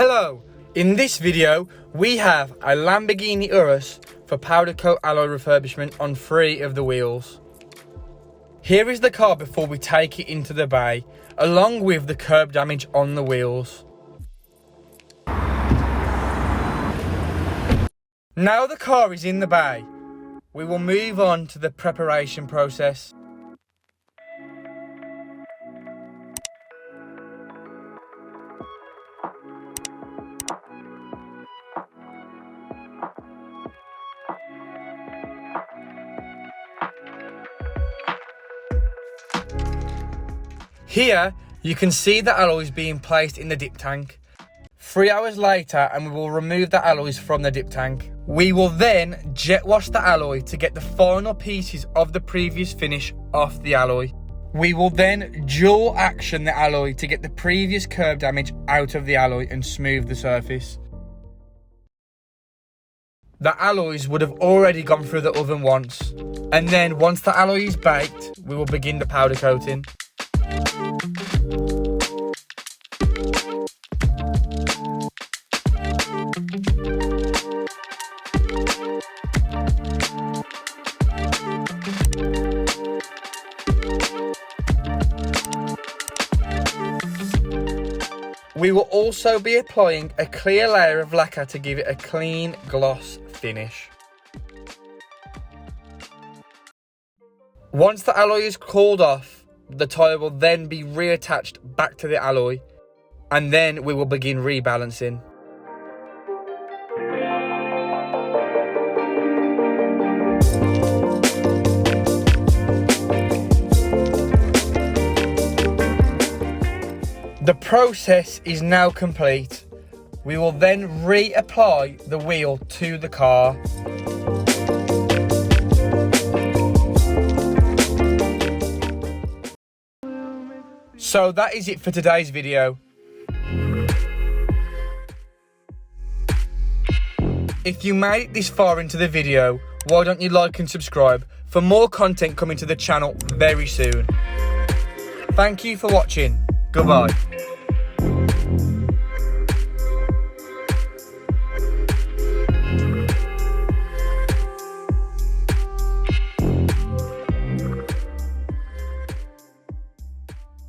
Hello, in this video we have a Lamborghini Urus for powder coat alloy refurbishment on 3 of the wheels. Here is the car before we take it into the bay, along with the curb damage on the wheels. Now the car is in the bay, we will move on to the preparation process. Here, you can see the alloys being placed in the dip tank. 3 hours later, and we will remove the alloys from the dip tank. We will then jet wash the alloy to get the final pieces of the previous finish off the alloy. We will then dual action the alloy to get the previous curb damage out of the alloy and smooth the surface. The alloys would have already gone through the oven once, and then once the alloy is baked, we will begin the powder coating. We will also be applying a clear layer of lacquer to give it a clean gloss finish. Once the alloy is cooled off, the tyre will then be reattached back to the alloy, and then we will begin rebalancing. The process is now complete. We will then reapply the wheel to the car. So that is it for today's video. If you made it this far into the video, why don't you like and subscribe for more content coming to the channel very soon. Thank you for watching. Goodbye.